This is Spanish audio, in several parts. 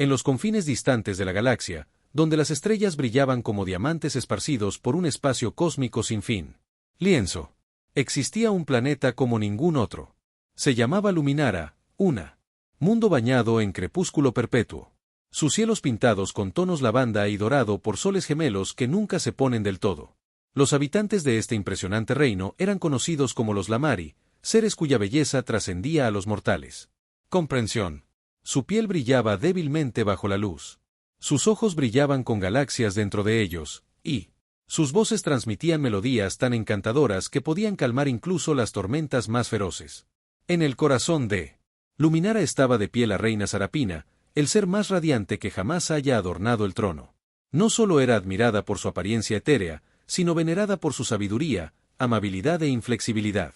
En los confines distantes de la galaxia, donde las estrellas brillaban como diamantes esparcidos por un espacio cósmico sin fin. Lienzo. Existía un planeta como ningún otro. Se llamaba Luminara, mundo bañado en crepúsculo perpetuo. Sus cielos pintados con tonos lavanda y dorado por soles gemelos que nunca se ponen del todo. Los habitantes de este impresionante reino eran conocidos como los Lamari, seres cuya belleza trascendía a los mortales. Comprensión. Su piel brillaba débilmente bajo la luz. Sus ojos brillaban con galaxias dentro de ellos, y sus voces transmitían melodías tan encantadoras que podían calmar incluso las tormentas más feroces. En el corazón de Luminara estaba de pie la reina Sarapina, el ser más radiante que jamás haya adornado el trono. No solo era admirada por su apariencia etérea, sino venerada por su sabiduría, amabilidad e inflexibilidad.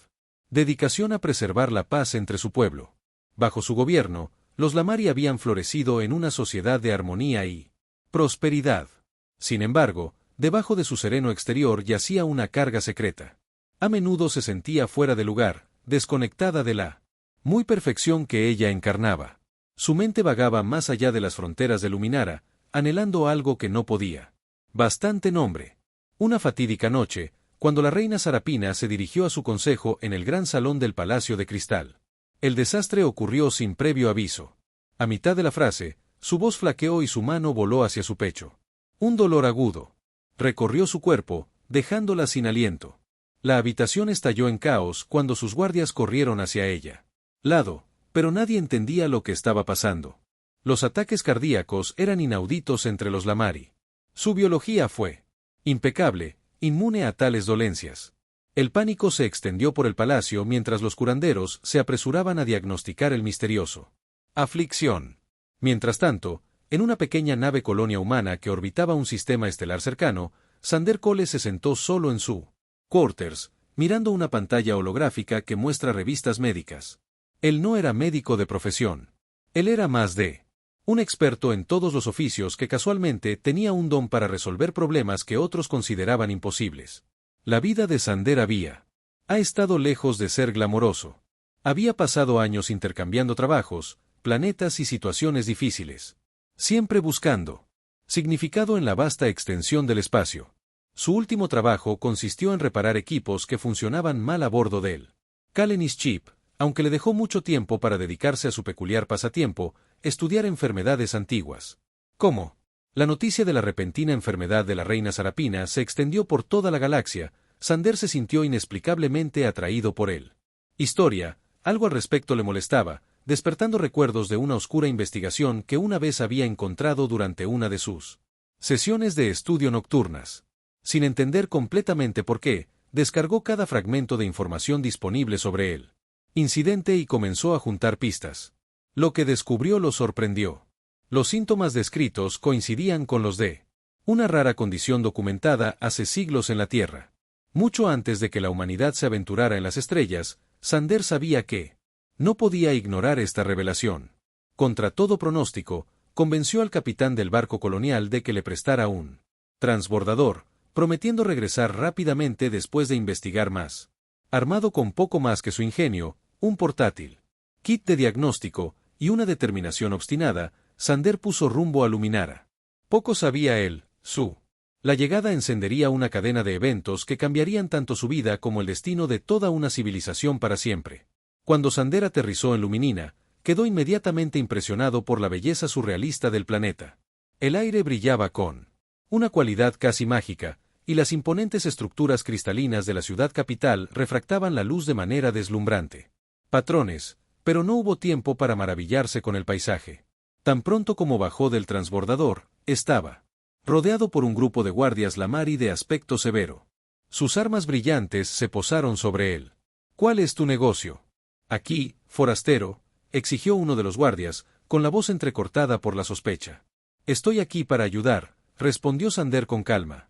Dedicación a preservar la paz entre su pueblo. Bajo su gobierno, los Lamari habían florecido en una sociedad de armonía y prosperidad. Sin embargo, debajo de su sereno exterior yacía una carga secreta. A menudo se sentía fuera de lugar, desconectada de la muy perfección que ella encarnaba. Su mente vagaba más allá de las fronteras de Luminara, anhelando algo que no podía. Bastante nombre. Una fatídica noche, cuando la reina Sarapina se dirigió a su consejo en el gran salón del Palacio de Cristal. El desastre ocurrió sin previo aviso. A mitad de la frase, su voz flaqueó y su mano voló hacia su pecho. Un dolor agudo recorrió su cuerpo, dejándola sin aliento. La habitación estalló en caos cuando sus guardias corrieron hacia ella. Pero nadie entendía lo que estaba pasando. Los ataques cardíacos eran inauditos entre los Lamari. Su biología fue impecable, inmune a tales dolencias. El pánico se extendió por el palacio mientras los curanderos se apresuraban a diagnosticar el misterioso aflicción. Mientras tanto, en una pequeña nave colonia humana que orbitaba un sistema estelar cercano, Sander Cole se sentó solo en su quarters, mirando una pantalla holográfica que muestra revistas médicas. Él no era médico de profesión. Él era más de un experto en todos los oficios que casualmente tenía un don para resolver problemas que otros consideraban imposibles. La vida de Sander ha estado lejos de ser glamoroso. Había pasado años intercambiando trabajos, planetas y situaciones difíciles. Siempre buscando significado en la vasta extensión del espacio. Su último trabajo consistió en reparar equipos que funcionaban mal a bordo del Kalenis Chip, aunque le dejó mucho tiempo para dedicarse a su peculiar pasatiempo, estudiar enfermedades antiguas. ¿Cómo? La noticia de la repentina enfermedad de la reina Sarapina se extendió por toda la galaxia. Sander se sintió inexplicablemente atraído por él. Historia, algo al respecto le molestaba, despertando recuerdos de una oscura investigación que una vez había encontrado durante una de sus sesiones de estudio nocturnas. Sin entender completamente por qué, descargó cada fragmento de información disponible sobre él. Incidente y comenzó a juntar pistas. Lo que descubrió lo sorprendió. Los síntomas descritos coincidían con los de una rara condición documentada hace siglos en la Tierra. Mucho antes de que la humanidad se aventurara en las estrellas, Sander sabía que no podía ignorar esta revelación. Contra todo pronóstico, convenció al capitán del barco colonial de que le prestara un transbordador, prometiendo regresar rápidamente después de investigar más. Armado con poco más que su ingenio, un portátil kit de diagnóstico y una determinación obstinada, Sander puso rumbo a Luminara. Poco sabía él, la llegada encendería una cadena de eventos que cambiarían tanto su vida como el destino de toda una civilización para siempre. Cuando Sander aterrizó en Luminina, quedó inmediatamente impresionado por la belleza surrealista del planeta. El aire brillaba con una cualidad casi mágica, y las imponentes estructuras cristalinas de la ciudad capital refractaban la luz de manera deslumbrante. Patrones, pero no hubo tiempo para maravillarse con el paisaje. Tan pronto como bajó del transbordador, estaba rodeado por un grupo de guardias Lamari de aspecto severo. Sus armas brillantes se posaron sobre él. ¿Cuál es tu negocio? Aquí, forastero, exigió uno de los guardias, con la voz entrecortada por la sospecha. Estoy aquí para ayudar, respondió Sander con calma.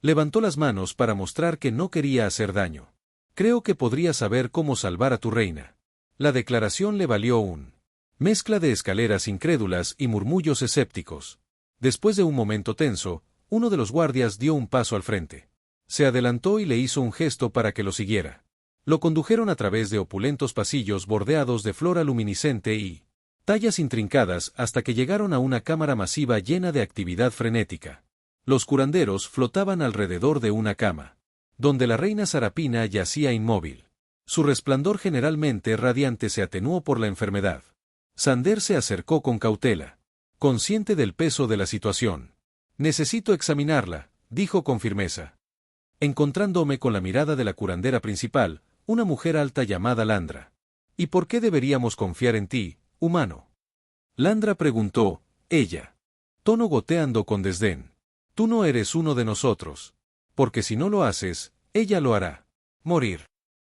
Levantó las manos para mostrar que no quería hacer daño. Creo que podría saber cómo salvar a tu reina. La declaración le valió un mezcla de escaleras incrédulas y murmullos escépticos. Después de un momento tenso, uno de los guardias dio un paso al frente. Se adelantó y le hizo un gesto para que lo siguiera. Lo condujeron a través de opulentos pasillos bordeados de flora luminiscente y Tallas intrincadas hasta que llegaron a una cámara masiva llena de actividad frenética. Los curanderos flotaban alrededor de una cama, donde la reina Sarapina yacía inmóvil. Su resplandor generalmente radiante se atenuó por la enfermedad. Sander se acercó con cautela, consciente del peso de la situación. «Necesito examinarla», dijo con firmeza, encontrándome con la mirada de la curandera principal, una mujer alta llamada Landra. «¿Y por qué deberíamos confiar en ti, humano?». Landra preguntó, ella, tono goteando con desdén. «Tú no eres uno de nosotros. Porque si no lo haces, ella lo hará. Morir».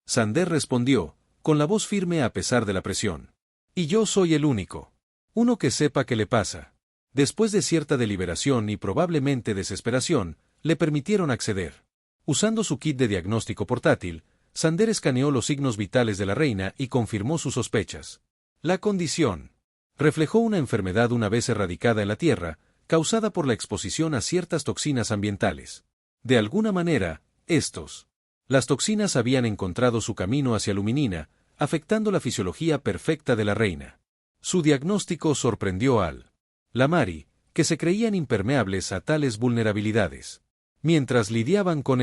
Sander respondió, con la voz firme a pesar de la presión. «Y yo soy el único. Uno que sepa qué le pasa». Después de cierta deliberación y probablemente desesperación, le permitieron acceder. Usando su kit de diagnóstico portátil, Sander escaneó los signos vitales de la reina y confirmó sus sospechas. La condición reflejó una enfermedad una vez erradicada en la Tierra, causada por la exposición a ciertas toxinas ambientales. De alguna manera, las toxinas habían encontrado su camino hacia Luminina, afectando la fisiología perfecta de la reina. Su diagnóstico sorprendió al Lamari, que se creían impermeables a tales vulnerabilidades. Mientras lidiaban con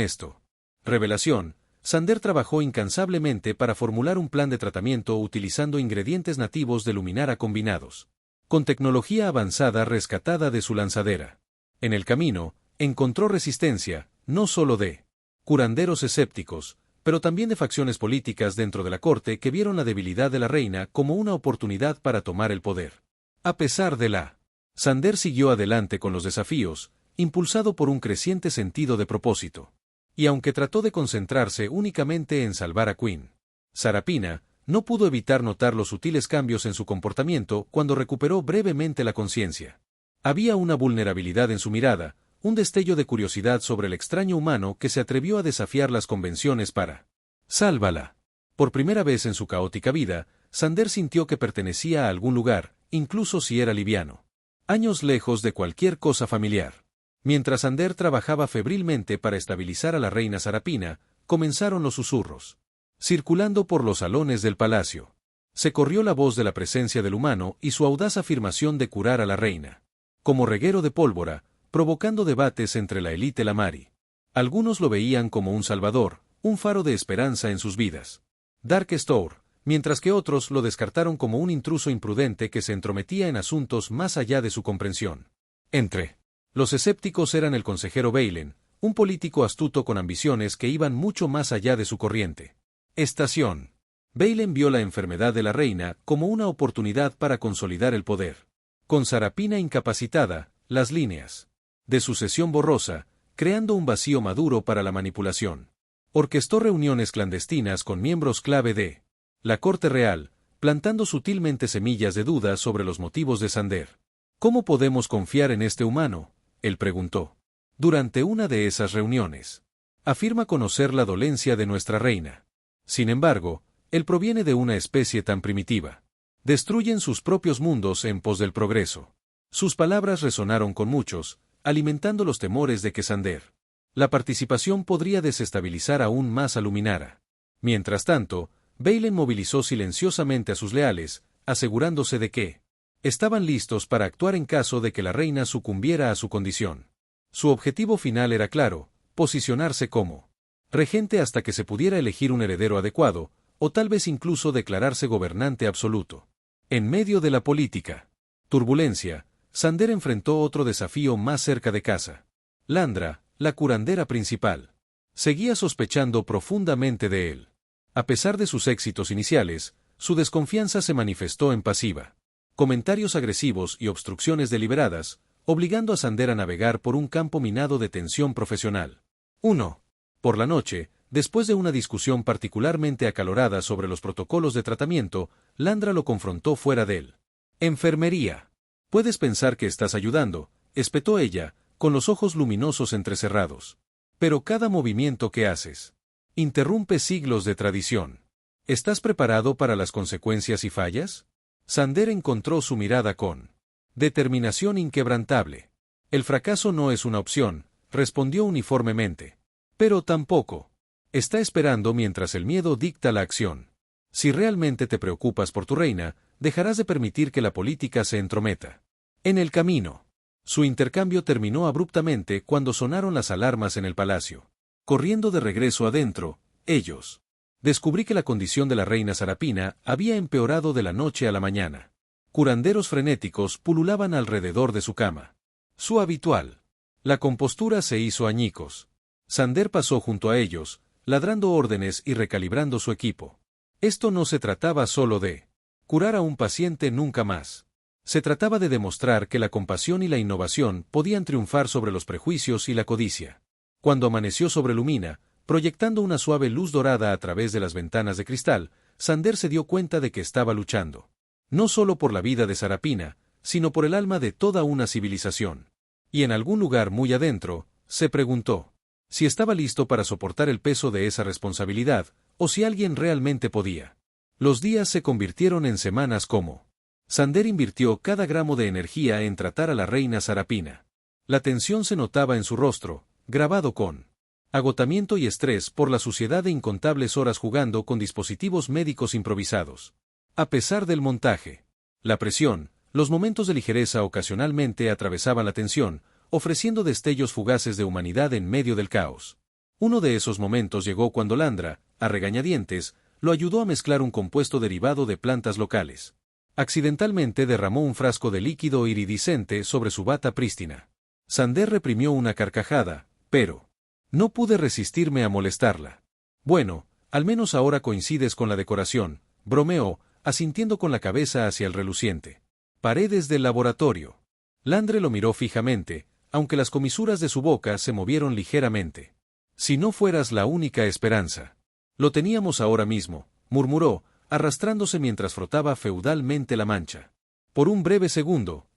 revelación, Sander trabajó incansablemente para formular un plan de tratamiento utilizando ingredientes nativos de Luminara combinados con tecnología avanzada rescatada de su lanzadera. En el camino, encontró resistencia, no solo de curanderos escépticos, pero también de facciones políticas dentro de la corte que vieron la debilidad de la reina como una oportunidad para tomar el poder. A pesar de Sander siguió adelante con los desafíos, impulsado por un creciente sentido de propósito. Y aunque trató de concentrarse únicamente en salvar a Queen Sarapina, no pudo evitar notar los sutiles cambios en su comportamiento cuando recuperó brevemente la conciencia. Había una vulnerabilidad en su mirada, un destello de curiosidad sobre el extraño humano que se atrevió a desafiar las convenciones para «sálvala». Por primera vez en su caótica vida, Sander sintió que pertenecía a algún lugar, incluso si era liviano. Años lejos de cualquier cosa familiar. Mientras Sander trabajaba febrilmente para estabilizar a la reina Sarapina, comenzaron los susurros. Circulando por los salones del palacio, se corrió la voz de la presencia del humano y su audaz afirmación de curar a la reina. Como reguero de pólvora, provocando debates entre la élite Lamari. Algunos lo veían como un salvador, un faro de esperanza en sus vidas. Dark Stour, mientras que otros lo descartaron como un intruso imprudente que se entrometía en asuntos más allá de su comprensión. Entre los escépticos eran el consejero Bailen, un político astuto con ambiciones que iban mucho más allá de su corriente. Estación. Bailen vio la enfermedad de la reina como una oportunidad para consolidar el poder. Con Sarapina incapacitada, las líneas de sucesión borrosa, creando un vacío maduro para la manipulación. Orquestó reuniones clandestinas con miembros clave de la corte real, plantando sutilmente semillas de duda sobre los motivos de Sander. ¿Cómo podemos confiar en este humano?, él preguntó. Durante una de esas reuniones. Afirma conocer la dolencia de nuestra reina. Sin embargo, él proviene de una especie tan primitiva. Destruyen sus propios mundos en pos del progreso. Sus palabras resonaron con muchos, alimentando los temores de que Sander. La participación podría desestabilizar aún más a Luminara. Mientras tanto, Bailen movilizó silenciosamente a sus leales, asegurándose de que estaban listos para actuar en caso de que la reina sucumbiera a su condición. Su objetivo final era claro, posicionarse como regente hasta que se pudiera elegir un heredero adecuado, o tal vez incluso declararse gobernante absoluto. En medio de la política turbulencia, Sander enfrentó otro desafío más cerca de casa. Landra, la curandera principal, seguía sospechando profundamente de él. A pesar de sus éxitos iniciales, su desconfianza se manifestó en pasiva. Comentarios agresivos y obstrucciones deliberadas, obligando a Sander a navegar por un campo minado de tensión profesional. 1. Por la noche, después de una discusión particularmente acalorada sobre los protocolos de tratamiento, Landra lo confrontó fuera de enfermería. «Puedes pensar que estás ayudando», espetó ella, con los ojos luminosos entrecerrados. «Pero cada movimiento que haces interrumpe siglos de tradición. ¿Estás preparado para las consecuencias y fallas?». Sander encontró su mirada con determinación inquebrantable. «El fracaso no es una opción», respondió uniformemente. «Pero tampoco está esperando mientras el miedo dicta la acción. Si realmente te preocupas por tu reina, dejarás de permitir que la política se entrometa en el camino. Su intercambio terminó abruptamente cuando sonaron las alarmas en el palacio. Corriendo de regreso adentro, ellos. Descubrí que la condición de la reina Sarapina había empeorado de la noche a la mañana. Curanderos frenéticos pululaban alrededor de su cama. Su habitual. La compostura se hizo añicos. Sander pasó junto a ellos, ladrando órdenes y recalibrando su equipo. Esto no se trataba solo de curar a un paciente nunca más. Se trataba de demostrar que la compasión y la innovación podían triunfar sobre los prejuicios y la codicia. Cuando amaneció sobre Lumina, proyectando una suave luz dorada a través de las ventanas de cristal, Sander se dio cuenta de que estaba luchando. No solo por la vida de Sarapina, sino por el alma de toda una civilización. Y en algún lugar muy adentro, se preguntó si estaba listo para soportar el peso de esa responsabilidad, o si alguien realmente podía. Los días se convirtieron en semanas como Sander invirtió cada gramo de energía en tratar a la reina Sarapina. La tensión se notaba en su rostro, grabado con agotamiento y estrés por la suciedad de incontables horas jugando con dispositivos médicos improvisados. A pesar del montaje, la presión, los momentos de ligereza ocasionalmente atravesaban la tensión, ofreciendo destellos fugaces de humanidad en medio del caos. Uno de esos momentos llegó cuando Landra, a regañadientes, lo ayudó a mezclar un compuesto derivado de plantas locales. Accidentalmente derramó un frasco de líquido iridiscente sobre su bata prístina. Sander reprimió una carcajada, pero no pude resistirme a molestarla. Bueno, al menos ahora coincides con la decoración, bromeó, asintiendo con la cabeza hacia el reluciente paredes del laboratorio. Landre lo miró fijamente, aunque las comisuras de su boca se movieron ligeramente. Si no fueras la única esperanza. Lo teníamos ahora mismo, murmuró, arrastrándose mientras frotaba feudalmente la mancha. Por un breve segundo,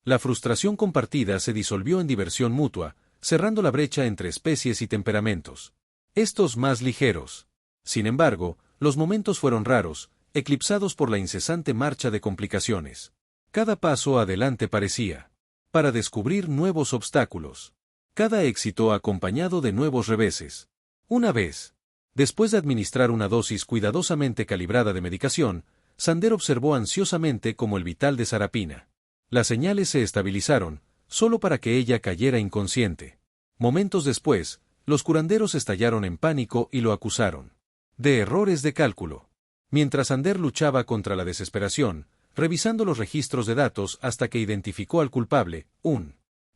la frustración compartida se disolvió en diversión mutua, cerrando la brecha entre especies y temperamentos. Estos más ligeros. Sin embargo, los momentos fueron raros, eclipsados por la incesante marcha de complicaciones. Cada paso adelante parecía para descubrir nuevos obstáculos. Cada éxito acompañado de nuevos reveses. Una vez, después de administrar una dosis cuidadosamente calibrada de medicación, Sander observó ansiosamente como el vital de Sarapina. Las señales se estabilizaron, solo para que ella cayera inconsciente. Momentos después, los curanderos estallaron en pánico y lo acusaron de errores de cálculo. Mientras Sander luchaba contra la desesperación, revisando los registros de datos hasta que identificó al culpable,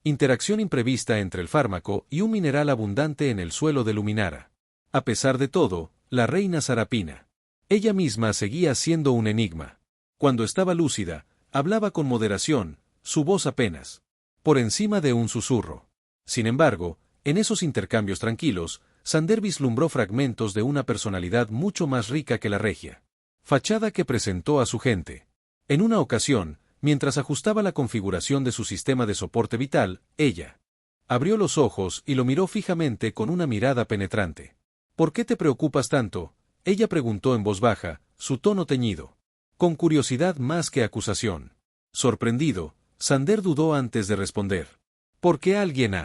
interacción imprevista entre el fármaco y un mineral abundante en el suelo de Luminara. A pesar de todo, la reina Sarapina. Ella misma seguía siendo un enigma. Cuando estaba lúcida, hablaba con moderación, su voz apenas por encima de un susurro. Sin embargo, en esos intercambios tranquilos, Sander vislumbró fragmentos de una personalidad mucho más rica que la regia fachada que presentó a su gente. En una ocasión, mientras ajustaba la configuración de su sistema de soporte vital, ella abrió los ojos y lo miró fijamente con una mirada penetrante. ¿Por qué te preocupas tanto?, ella preguntó en voz baja, su tono teñido con curiosidad más que acusación. Sorprendido, Sander dudó antes de responder. «¿Por qué alguien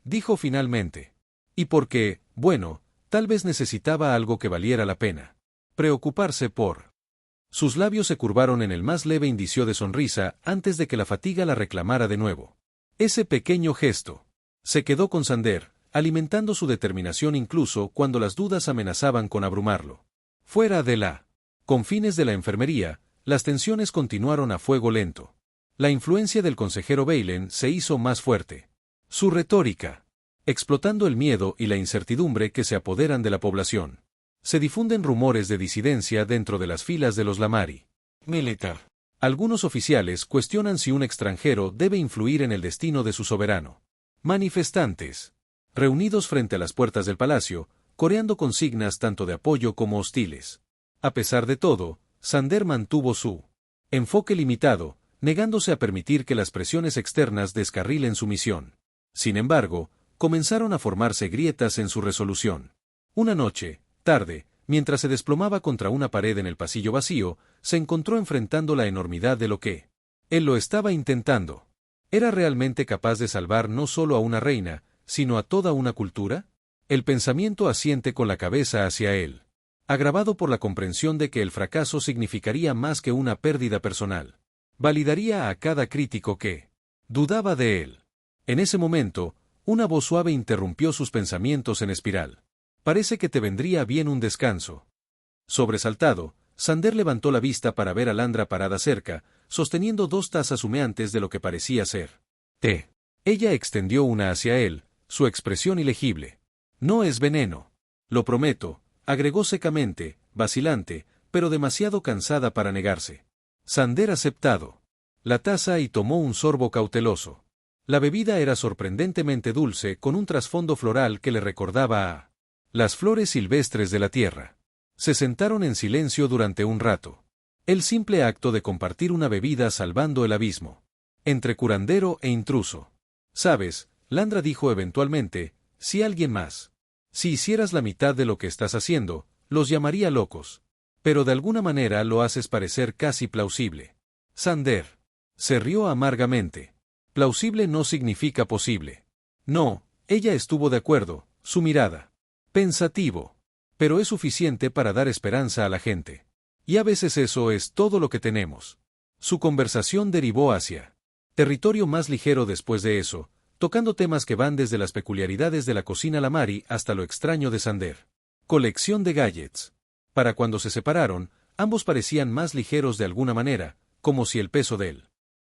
dijo finalmente. Y porque, bueno, tal vez necesitaba algo que valiera la pena preocuparse por». Sus labios se curvaron en el más leve indicio de sonrisa antes de que la fatiga la reclamara de nuevo. Ese pequeño gesto se quedó con Sander, alimentando su determinación incluso cuando las dudas amenazaban con abrumarlo. Fuera de la confines de la enfermería, las tensiones continuaron a fuego lento. La influencia del consejero Beilen se hizo más fuerte. Su retórica, explotando el miedo y la incertidumbre que se apoderan de la población. Se difunden rumores de disidencia dentro de las filas de los Lamari. Militar. Algunos oficiales cuestionan si un extranjero debe influir en el destino de su soberano. Manifestantes, reunidos frente a las puertas del palacio, coreando consignas tanto de apoyo como hostiles. A pesar de todo, Sander mantuvo su enfoque limitado, negándose a permitir que las presiones externas descarrilen su misión. Sin embargo, comenzaron a formarse grietas en su resolución. Una noche, tarde, mientras se desplomaba contra una pared en el pasillo vacío, se encontró enfrentando la enormidad de lo que él lo estaba intentando. ¿Era realmente capaz de salvar no solo a una reina, sino a toda una cultura? El pensamiento asiente con la cabeza hacia él. agravado por la comprensión de que el fracaso significaría más que una pérdida personal. Validaría a cada crítico que dudaba de él. En ese momento, una voz suave interrumpió sus pensamientos en espiral. Parece que te vendría bien un descanso. Sobresaltado, Sander levantó la vista para ver a Landra parada cerca, sosteniendo 2 tazas humeantes de lo que parecía ser té. Ella extendió una hacia él, su expresión ilegible. No es veneno. Lo prometo, agregó secamente, vacilante, pero demasiado cansada para negarse. Sander aceptado la taza y tomó un sorbo cauteloso. La bebida era sorprendentemente dulce, con un trasfondo floral que le recordaba a las flores silvestres de la tierra. Se sentaron en silencio durante un rato. El simple acto de compartir una bebida salvando el abismo entre curandero e intruso. Sabes, Landra dijo eventualmente, si alguien más. Si hicieras la mitad de lo que estás haciendo, los llamaría locos. Pero de alguna manera lo haces parecer casi plausible. Sander se rió amargamente. Plausible no significa posible. No, ella estuvo de acuerdo, su mirada. Pensativo. Pero es suficiente para dar esperanza a la gente. Y a veces eso es todo lo que tenemos. Su conversación derivó hacia territorio más ligero después de eso, tocando temas que van desde las peculiaridades de la cocina Lamari hasta lo extraño de Sander. Colección de gadgets. Para cuando se separaron, ambos parecían más ligeros de alguna manera, como si el peso de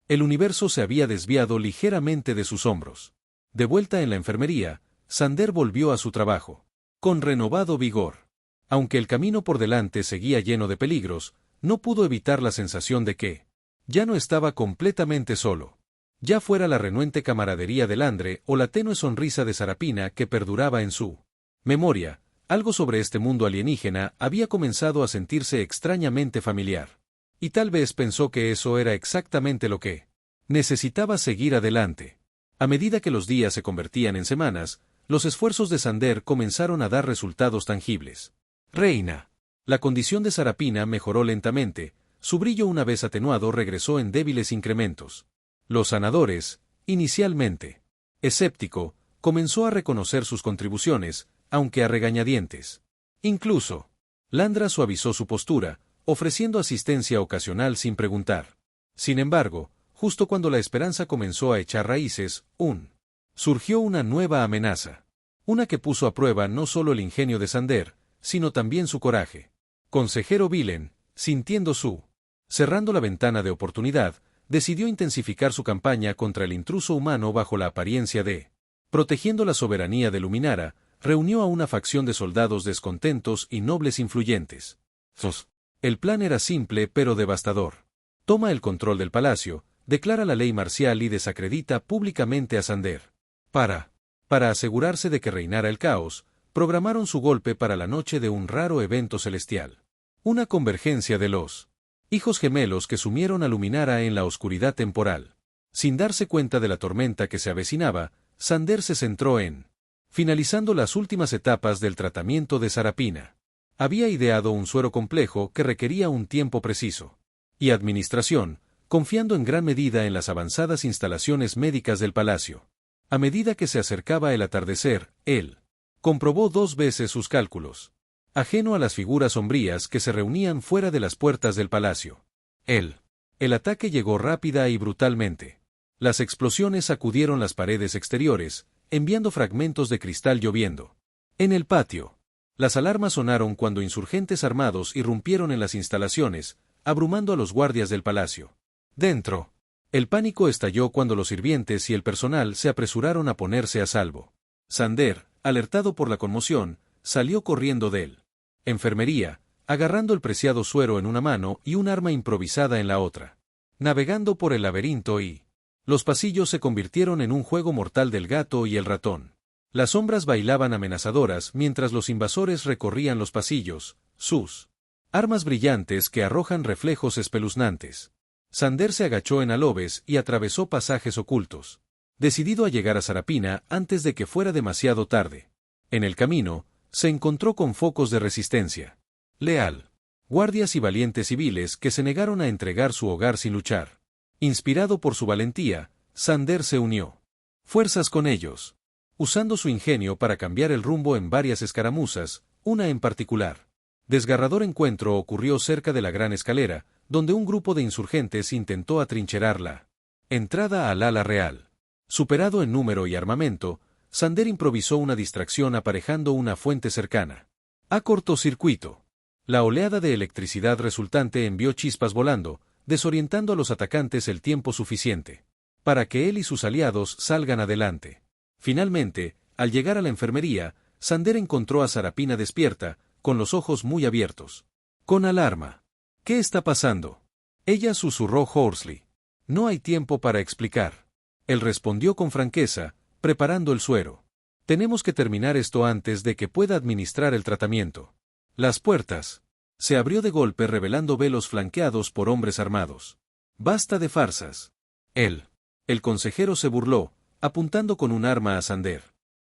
el universo se había desviado ligeramente de sus hombros. De vuelta en la enfermería, Sander volvió a su trabajo con renovado vigor. Aunque el camino por delante seguía lleno de peligros, no pudo evitar la sensación de que ya no estaba completamente solo. Ya fuera la renuente camaradería de Landre o la tenue sonrisa de Sarapina que perduraba en su memoria, algo sobre este mundo alienígena había comenzado a sentirse extrañamente familiar. Y tal vez pensó que eso era exactamente lo que necesitaba seguir adelante. A medida que los días se convertían en semanas, los esfuerzos de Sander comenzaron a dar resultados tangibles. Reina. La condición de Sarapina mejoró lentamente, su brillo una vez atenuado regresó en débiles incrementos. Los sanadores, inicialmente escéptico, comenzó a reconocer sus contribuciones, aunque a regañadientes. Incluso, Landra suavizó su postura, ofreciendo asistencia ocasional sin preguntar. Sin embargo, justo cuando la esperanza comenzó a echar raíces, surgió una nueva amenaza. Una que puso a prueba no solo el ingenio de Sander, sino también su coraje. Consejero Vilen, sintiendo cerrando la ventana de oportunidad, decidió intensificar su campaña contra el intruso humano bajo la apariencia de protegiendo la soberanía de Luminara, reunió a una facción de soldados descontentos y nobles influyentes. El plan era simple pero devastador. Toma el control del palacio, declara la ley marcial y desacredita públicamente a Sander. Para asegurarse de que reinara el caos, programaron su golpe para la noche de un raro evento celestial. Una convergencia de los hijos gemelos que sumieron a Luminara en la oscuridad temporal. Sin darse cuenta de la tormenta que se avecinaba, Sander se centró en finalizando las últimas etapas del tratamiento de Sarapina. Había ideado un suero complejo que requería un tiempo preciso y administración, confiando en gran medida en las avanzadas instalaciones médicas del palacio. A medida que se acercaba el atardecer, él comprobó 2 veces sus cálculos. Ajeno a las figuras sombrías que se reunían fuera de las puertas del palacio. El ataque llegó rápida y brutalmente. Las explosiones sacudieron las paredes exteriores, enviando fragmentos de cristal lloviendo. En el patio, las alarmas sonaron cuando insurgentes armados irrumpieron en las instalaciones, abrumando a los guardias del palacio. Dentro, el pánico estalló cuando los sirvientes y el personal se apresuraron a ponerse a salvo. Sander, alertado por la conmoción, salió corriendo de enfermería, agarrando el preciado suero en una mano y un arma improvisada en la otra. Navegando por el laberinto los pasillos se convirtieron en un juego mortal del gato y el ratón. Las sombras bailaban amenazadoras mientras los invasores recorrían los pasillos, sus armas brillantes que arrojan reflejos espeluznantes. Sander se agachó en alobes y atravesó pasajes ocultos, decidido a llegar a Sarapina antes de que fuera demasiado tarde. En el camino, se encontró con focos de resistencia leal, guardias y valientes civiles que se negaron a entregar su hogar sin luchar. Inspirado por su valentía, Sander se unió fuerzas con ellos, usando su ingenio para cambiar el rumbo en varias escaramuzas, una en particular Desgarrador encuentro ocurrió cerca de la gran escalera, donde un grupo de insurgentes intentó atrincherar la entrada al ala real. Superado en número y armamento, Sander improvisó una distracción aparejando una fuente cercana. A cortocircuito. La oleada de electricidad resultante envió chispas volando, desorientando a los atacantes el tiempo suficiente para que él y sus aliados salgan adelante. Finalmente, al llegar a la enfermería, Sander encontró a Sarapina despierta, con los ojos muy abiertos. Con alarma. ¿Qué está pasando? Ella susurró Horsley. No hay tiempo para explicar. Él respondió con franqueza, preparando el suero. Tenemos que terminar esto antes de que pueda administrar el tratamiento. Las puertas. Se abrió de golpe revelando velos flanqueados por hombres armados. Basta de farsas. El consejero se burló, apuntando con un arma a Sander.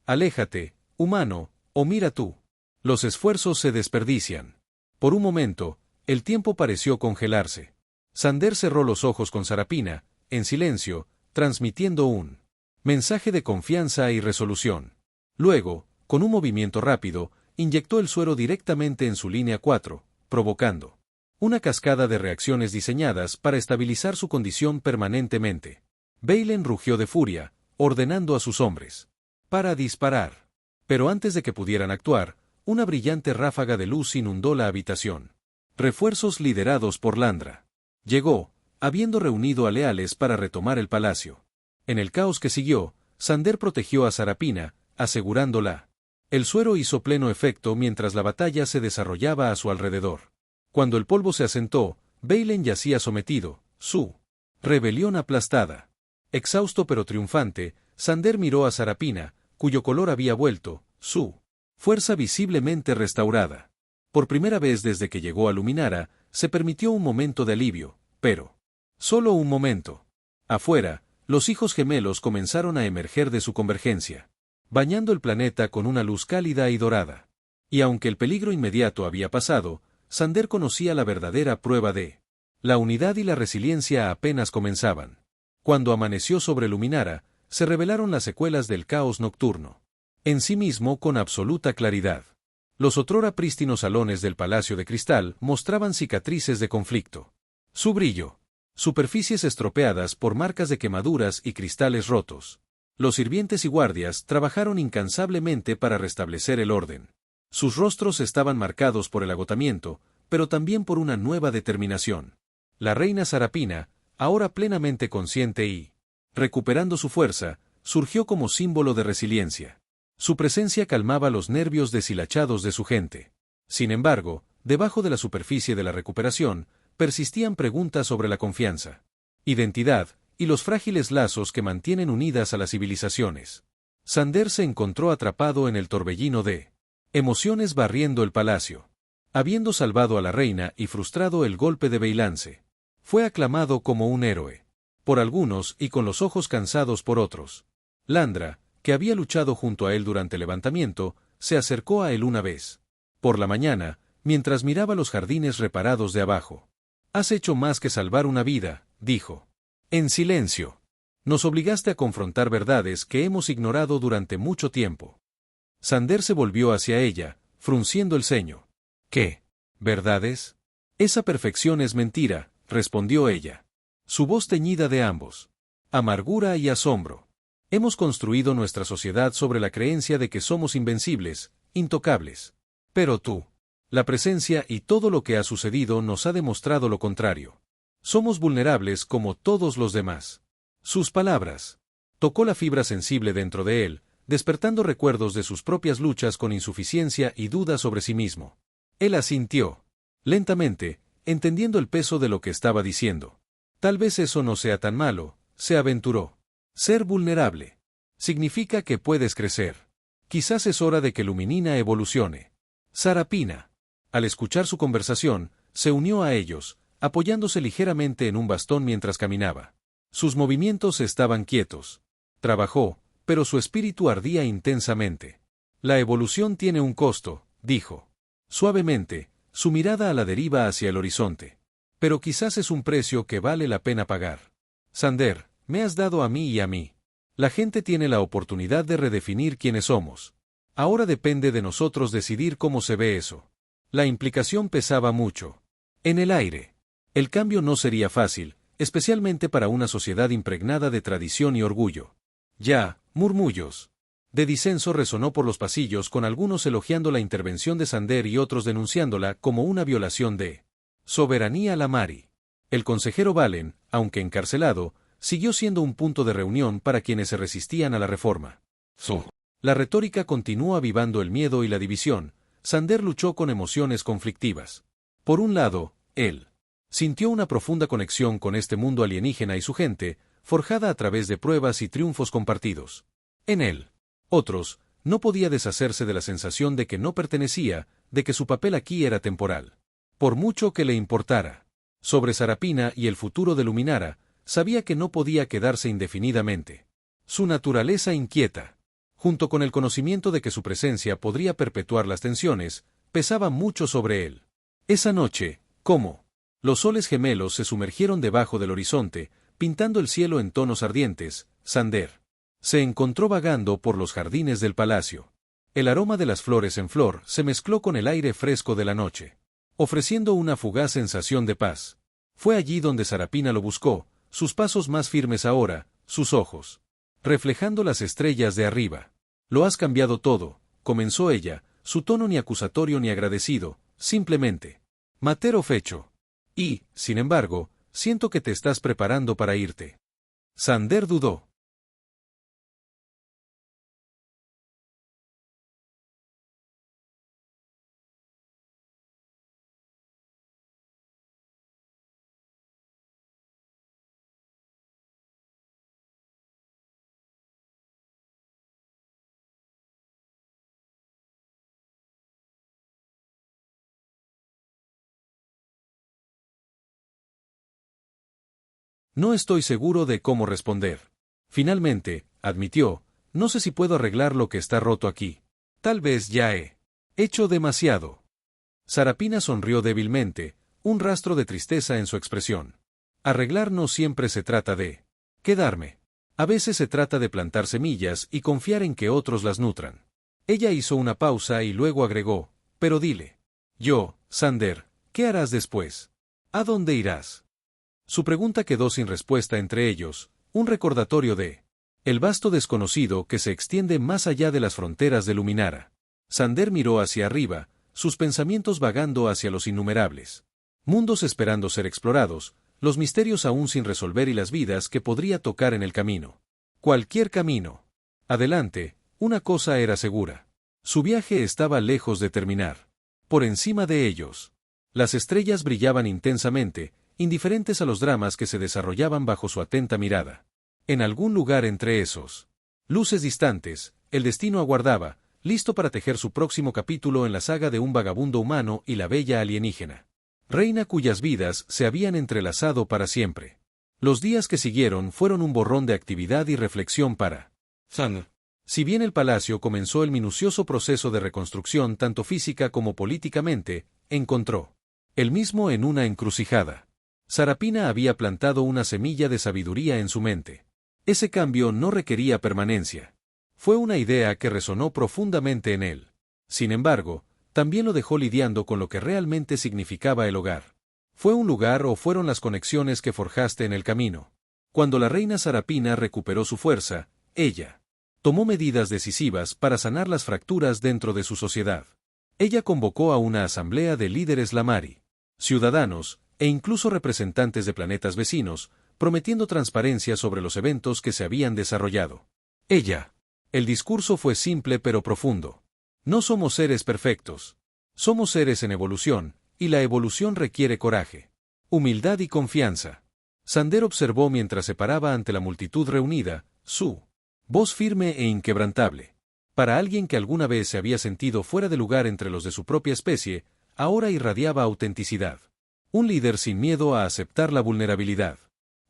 Aléjate, humano, o mira tú. Los esfuerzos se desperdician. Por un momento, el tiempo pareció congelarse. Sander cerró los ojos con Sarapina, en silencio, transmitiendo un mensaje de confianza y resolución. Luego, con un movimiento rápido, inyectó el suero directamente en su línea 4, provocando una cascada de reacciones diseñadas para estabilizar su condición permanentemente. Baylen rugió de furia, ordenando a sus hombres para disparar. Pero antes de que pudieran actuar, una brillante ráfaga de luz inundó la habitación. Refuerzos liderados por Landra. Llegó, habiendo reunido a leales para retomar el palacio. En el caos que siguió, Sander protegió a Sarapina, asegurándola. El suero hizo pleno efecto mientras la batalla se desarrollaba a su alrededor. Cuando el polvo se asentó, Baylen yacía sometido, su rebelión aplastada. Exhausto pero triunfante, Sander miró a Sarapina, cuyo color había vuelto, su fuerza visiblemente restaurada. Por primera vez desde que llegó a Luminara, se permitió un momento de alivio, pero solo un momento. Afuera, los hijos gemelos comenzaron a emerger de su convergencia, bañando el planeta con una luz cálida y dorada. Y aunque el peligro inmediato había pasado, Sander conocía la verdadera prueba de la unidad y la resiliencia apenas comenzaban. Cuando amaneció sobre Luminara, se revelaron las secuelas del caos nocturno. En sí mismo con absoluta claridad. Los otrora prístinos salones del Palacio de Cristal mostraban cicatrices de conflicto. Su brillo. Superficies estropeadas por marcas de quemaduras y cristales rotos. Los sirvientes y guardias trabajaron incansablemente para restablecer el orden. Sus rostros estaban marcados por el agotamiento, pero también por una nueva determinación. La reina Sarapina, ahora plenamente consciente y recuperando su fuerza, surgió como símbolo de resiliencia. Su presencia calmaba los nervios deshilachados de su gente. Sin embargo, debajo de la superficie de la recuperación, persistían preguntas sobre la confianza, identidad, y los frágiles lazos que mantienen unidas a las civilizaciones. Sander se encontró atrapado en el torbellino de emociones barriendo el palacio. Habiendo salvado a la reina y frustrado el golpe de Veilance, fue aclamado como un héroe. Por algunos y con los ojos cansados por otros. Landra, que había luchado junto a él durante el levantamiento, se acercó a él una vez. Por la mañana, mientras miraba los jardines reparados de abajo. Has hecho más que salvar una vida, dijo. En silencio. Nos obligaste a confrontar verdades que hemos ignorado durante mucho tiempo. Sander se volvió hacia ella, frunciendo el ceño. ¿Qué? ¿Verdades? Esa perfección es mentira, respondió ella. Su voz teñida de ambos amargura y asombro. Hemos construido nuestra sociedad sobre la creencia de que somos invencibles, intocables. Pero tú, la presencia y todo lo que ha sucedido nos ha demostrado lo contrario. Somos vulnerables como todos los demás. Sus palabras. Tocó la fibra sensible dentro de él, despertando recuerdos de sus propias luchas con insuficiencia y dudas sobre sí mismo. Él asintió. Lentamente, entendiendo el peso de lo que estaba diciendo. Tal vez eso no sea tan malo, se aventuró. Ser vulnerable. Significa que puedes crecer. Quizás es hora de que Luminina evolucione. Sarapina. Al escuchar su conversación, se unió a ellos, apoyándose ligeramente en un bastón mientras caminaba. Sus movimientos estaban quietos. Trabajó, pero su espíritu ardía intensamente. La evolución tiene un costo, dijo. Suavemente, su mirada a la deriva hacia el horizonte. Pero quizás es un precio que vale la pena pagar. Sander, me has dado a mí y a mí. La gente tiene la oportunidad de redefinir quiénes somos. Ahora depende de nosotros decidir cómo se ve eso. La implicación pesaba mucho. En el aire. El cambio no sería fácil, especialmente para una sociedad impregnada de tradición y orgullo. Ya, murmullos de disenso resonó por los pasillos, con algunos elogiando la intervención de Sander y otros denunciándola como una violación de soberanía lamari. El consejero Valen, aunque encarcelado, siguió siendo un punto de reunión para quienes se resistían a la reforma. La retórica continuó avivando el miedo y la división. Sander luchó con emociones conflictivas. Por un lado, él sintió una profunda conexión con este mundo alienígena y su gente, forjada a través de pruebas y triunfos compartidos. En él, otros, no podía deshacerse de la sensación de que no pertenecía, de que su papel aquí era temporal. Por mucho que le importara sobre Sarapina y el futuro de Luminara, sabía que no podía quedarse indefinidamente. Su naturaleza inquieta, junto con el conocimiento de que su presencia podría perpetuar las tensiones, pesaba mucho sobre él. Esa noche, como los soles gemelos se sumergieron debajo del horizonte, pintando el cielo en tonos ardientes, Sander se encontró vagando por los jardines del palacio. El aroma de las flores en flor se mezcló con el aire fresco de la noche, ofreciendo una fugaz sensación de paz. Fue allí donde Sarapina lo buscó, sus pasos más firmes ahora, sus ojos reflejando las estrellas de arriba. «Lo has cambiado todo», comenzó ella, su tono ni acusatorio ni agradecido, simplemente matero fecho. Y, sin embargo, siento que te estás preparando para irte. Sander dudó. No estoy seguro de cómo responder. Finalmente, admitió, no sé si puedo arreglar lo que está roto aquí. Tal vez ya he hecho demasiado. Sarapina sonrió débilmente, un rastro de tristeza en su expresión. Arreglar no siempre se trata de quedarme. A veces se trata de plantar semillas y confiar en que otros las nutran. Ella hizo una pausa y luego agregó, pero dile. Yo, Sander, ¿qué harás después? ¿A dónde irás? Su pregunta quedó sin respuesta entre ellos, un recordatorio de el vasto desconocido que se extiende más allá de las fronteras de Luminara. Sander miró hacia arriba, sus pensamientos vagando hacia los innumerables mundos esperando ser explorados, los misterios aún sin resolver y las vidas que podría tocar en el camino. Cualquier camino. Adelante, una cosa era segura. Su viaje estaba lejos de terminar. Por encima de ellos, las estrellas brillaban intensamente, indiferentes a los dramas que se desarrollaban bajo su atenta mirada. En algún lugar entre esos luces distantes, el destino aguardaba, listo para tejer su próximo capítulo en la saga de un vagabundo humano y la bella alienígena. Reina cuyas vidas se habían entrelazado para siempre. Los días que siguieron fueron un borrón de actividad y reflexión para Sander. Si bien el palacio comenzó el minucioso proceso de reconstrucción tanto física como políticamente, encontró el mismo en una encrucijada. Sarapina había plantado una semilla de sabiduría en su mente. Ese cambio no requería permanencia. Fue una idea que resonó profundamente en él. Sin embargo, también lo dejó lidiando con lo que realmente significaba el hogar. ¿Fue un lugar o fueron las conexiones que forjaste en el camino? Cuando la reina Sarapina recuperó su fuerza, ella tomó medidas decisivas para sanar las fracturas dentro de su sociedad. Ella convocó a una asamblea de líderes lamari, ciudadanos, e incluso representantes de planetas vecinos, prometiendo transparencia sobre los eventos que se habían desarrollado. El discurso fue simple pero profundo. No somos seres perfectos. Somos seres en evolución, y la evolución requiere coraje, humildad y confianza. Sander observó mientras se paraba ante la multitud reunida, su voz firme e inquebrantable. Para alguien que alguna vez se había sentido fuera de lugar entre los de su propia especie, ahora irradiaba autenticidad. Un líder sin miedo a aceptar la vulnerabilidad.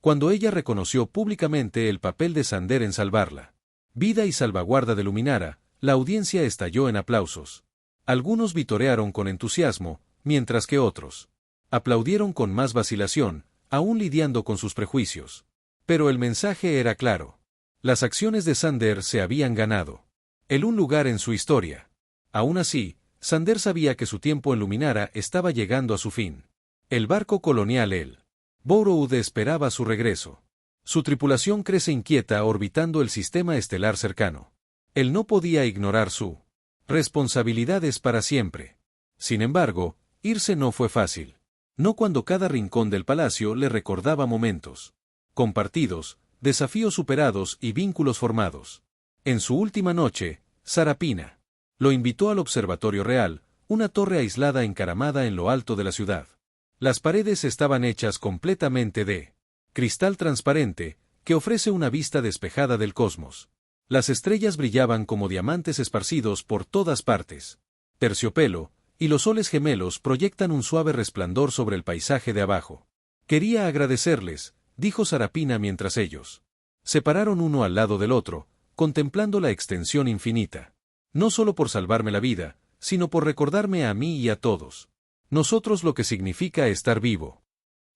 Cuando ella reconoció públicamente el papel de Sander en salvarla vida y salvaguarda de Luminara, la audiencia estalló en aplausos. Algunos vitorearon con entusiasmo, mientras que otros aplaudieron con más vacilación, aún lidiando con sus prejuicios. Pero el mensaje era claro. Las acciones de Sander se habían ganado un lugar en su historia. Aún así, Sander sabía que su tiempo en Luminara estaba llegando a su fin. El barco colonial el Borough esperaba su regreso. Su tripulación crece inquieta orbitando el sistema estelar cercano. Él no podía ignorar su responsabilidades para siempre. Sin embargo, irse no fue fácil. No cuando cada rincón del palacio le recordaba momentos compartidos, desafíos superados y vínculos formados. En su última noche, Sarapina lo invitó al Observatorio Real, una torre aislada encaramada en lo alto de la ciudad. Las paredes estaban hechas completamente de cristal transparente, que ofrece una vista despejada del cosmos. Las estrellas brillaban como diamantes esparcidos por todas partes. Terciopelo y los soles gemelos proyectan un suave resplandor sobre el paisaje de abajo. Quería agradecerles, dijo Sarapina mientras ellos se pararon uno al lado del otro, contemplando la extensión infinita. No solo por salvarme la vida, sino por recordarme a mí y a todos nosotros lo que significa estar vivo.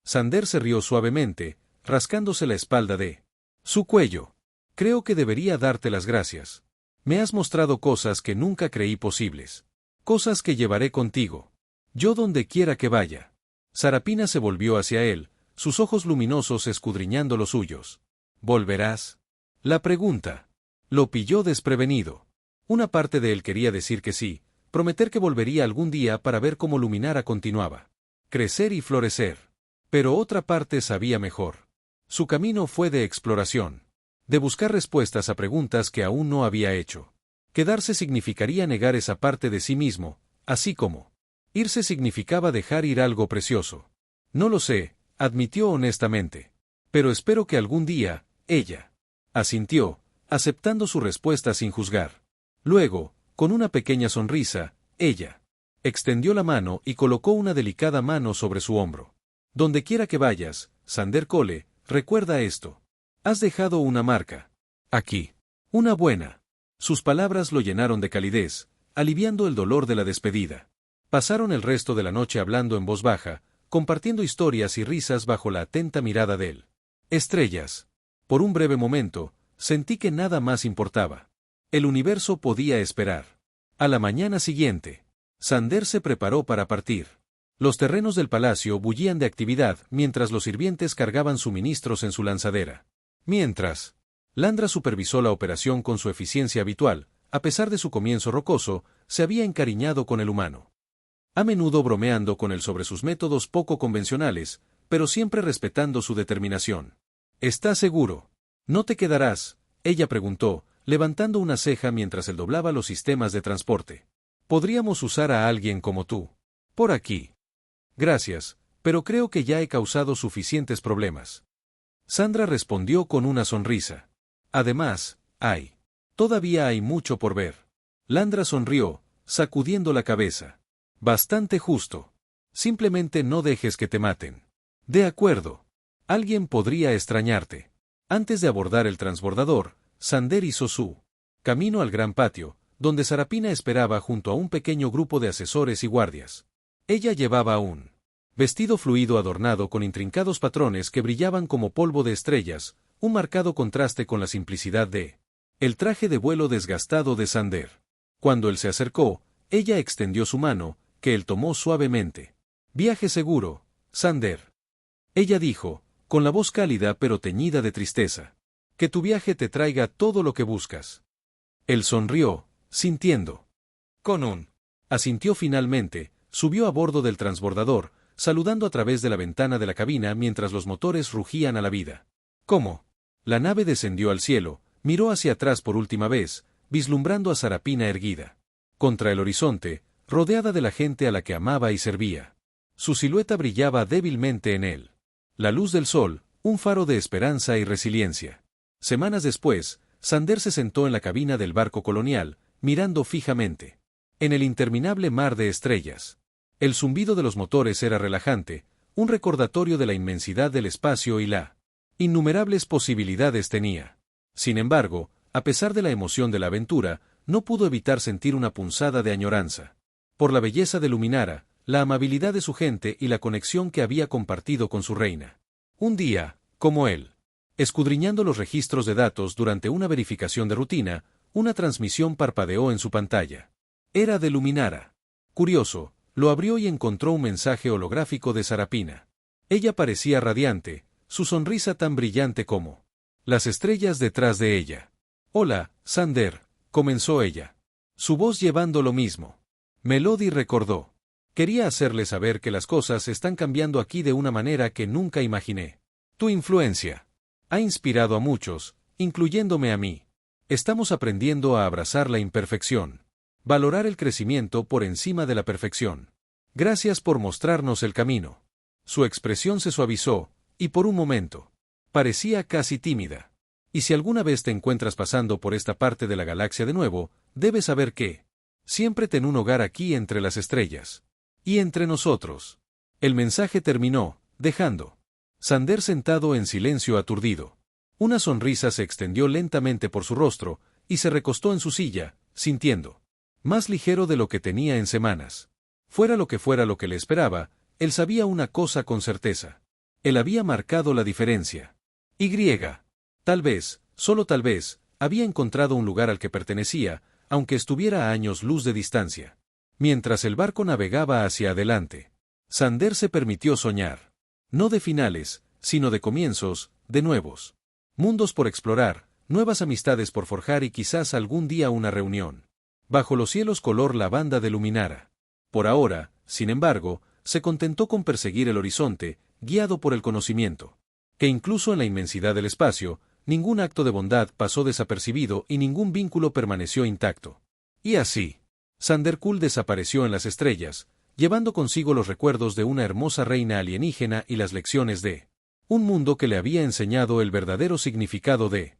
Sander se rió suavemente, rascándose la espalda de su cuello. Creo que debería darte las gracias. Me has mostrado cosas que nunca creí posibles. Cosas que llevaré contigo. Yo donde quiera que vaya. Sarapina se volvió hacia él, sus ojos luminosos escudriñando los suyos. ¿Volverás? La pregunta lo pilló desprevenido. Una parte de él quería decir que sí, prometer que volvería algún día para ver cómo Luminara continuaba crecer y florecer. Pero otra parte sabía mejor. Su camino fue de exploración, de buscar respuestas a preguntas que aún no había hecho. Quedarse significaría negar esa parte de sí mismo, así como irse significaba dejar ir algo precioso. No lo sé, admitió honestamente. Pero espero que algún día, ella asintió, aceptando su respuesta sin juzgar. Luego, con una pequeña sonrisa, ella extendió la mano y colocó una delicada mano sobre su hombro. Donde quiera que vayas, Sander Cole, recuerda esto. Has dejado una marca. Aquí. Una buena. Sus palabras lo llenaron de calidez, aliviando el dolor de la despedida. Pasaron el resto de la noche hablando en voz baja, compartiendo historias y risas bajo la atenta mirada de él. Estrellas. Por un breve momento, sentí que nada más importaba. El universo podía esperar. A la mañana siguiente, Sander se preparó para partir. Los terrenos del palacio bullían de actividad mientras los sirvientes cargaban suministros en su lanzadera. Mientras, Landra supervisó la operación con su eficiencia habitual, a pesar de su comienzo rocoso, se había encariñado con el humano. A menudo bromeando con él sobre sus métodos poco convencionales, pero siempre respetando su determinación. ¿Estás seguro? ¿No te quedarás?, ella preguntó, levantando una ceja mientras él doblaba los sistemas de transporte. Podríamos usar a alguien como tú. Por aquí. Gracias, pero creo que ya he causado suficientes problemas. Sandra respondió con una sonrisa. Además, todavía hay mucho por ver. Landra sonrió, sacudiendo la cabeza. Bastante justo. Simplemente no dejes que te maten. De acuerdo. Alguien podría extrañarte. Antes de abordar el transbordador, Sander hizo su camino al gran patio, donde Sarapina esperaba junto a un pequeño grupo de asesores y guardias. Ella llevaba un vestido fluido adornado con intrincados patrones que brillaban como polvo de estrellas, un marcado contraste con la simplicidad de el traje de vuelo desgastado de Sander. Cuando él se acercó, ella extendió su mano, que él tomó suavemente. Viaje seguro, Sander. Ella dijo, con la voz cálida pero teñida de tristeza. Que tu viaje te traiga todo lo que buscas. Él sonrió, sintiendo. Con un asintió finalmente, subió a bordo del transbordador, saludando a través de la ventana de la cabina mientras los motores rugían a la vida. ¿Cómo? La nave descendió al cielo, miró hacia atrás por última vez, vislumbrando a Sarapina erguida contra el horizonte, rodeada de la gente a la que amaba y servía. Su silueta brillaba débilmente en él. La luz del sol, un faro de esperanza y resiliencia. Semanas después, Sander se sentó en la cabina del barco colonial, mirando fijamente en el interminable mar de estrellas. El zumbido de los motores era relajante, un recordatorio de la inmensidad del espacio y la innumerables posibilidades tenía. Sin embargo, a pesar de la emoción de la aventura, no pudo evitar sentir una punzada de añoranza. Por la belleza de Luminara, la amabilidad de su gente y la conexión que había compartido con su reina. Un día, como él, escudriñando los registros de datos durante una verificación de rutina, una transmisión parpadeó en su pantalla. Era de Luminara. Curioso, lo abrió y encontró un mensaje holográfico de Sarapina. Ella parecía radiante, su sonrisa tan brillante como las estrellas detrás de ella. «Hola, Sander», comenzó ella. Su voz llevando lo mismo. Melody recordó. «Quería hacerle saber que las cosas están cambiando aquí de una manera que nunca imaginé. Tu influencia ha inspirado a muchos, incluyéndome a mí. Estamos aprendiendo a abrazar la imperfección. Valorar el crecimiento por encima de la perfección. Gracias por mostrarnos el camino». Su expresión se suavizó, y por un momento parecía casi tímida. «Y si alguna vez te encuentras pasando por esta parte de la galaxia de nuevo, debes saber que siempre ten un hogar aquí entre las estrellas. Y entre nosotros». El mensaje terminó, dejando Sander sentado en silencio aturdido. Una sonrisa se extendió lentamente por su rostro, y se recostó en su silla, sintiendo más ligero de lo que tenía en semanas. Fuera lo que le esperaba, él sabía una cosa con certeza. Él había marcado la diferencia. Tal vez, solo tal vez, había encontrado un lugar al que pertenecía, aunque estuviera a años luz de distancia. Mientras el barco navegaba hacia adelante, Sander se permitió soñar. No de finales, sino de comienzos, de nuevos mundos por explorar, nuevas amistades por forjar y quizás algún día una reunión bajo los cielos color lavanda de Luminara. Por ahora, sin embargo, se contentó con perseguir el horizonte, guiado por el conocimiento. Que incluso en la inmensidad del espacio, ningún acto de bondad pasó desapercibido y ningún vínculo permaneció intacto. Y así, Sander Cool desapareció en las estrellas, llevando consigo los recuerdos de una hermosa reina alienígena y las lecciones de un mundo que le había enseñado el verdadero significado de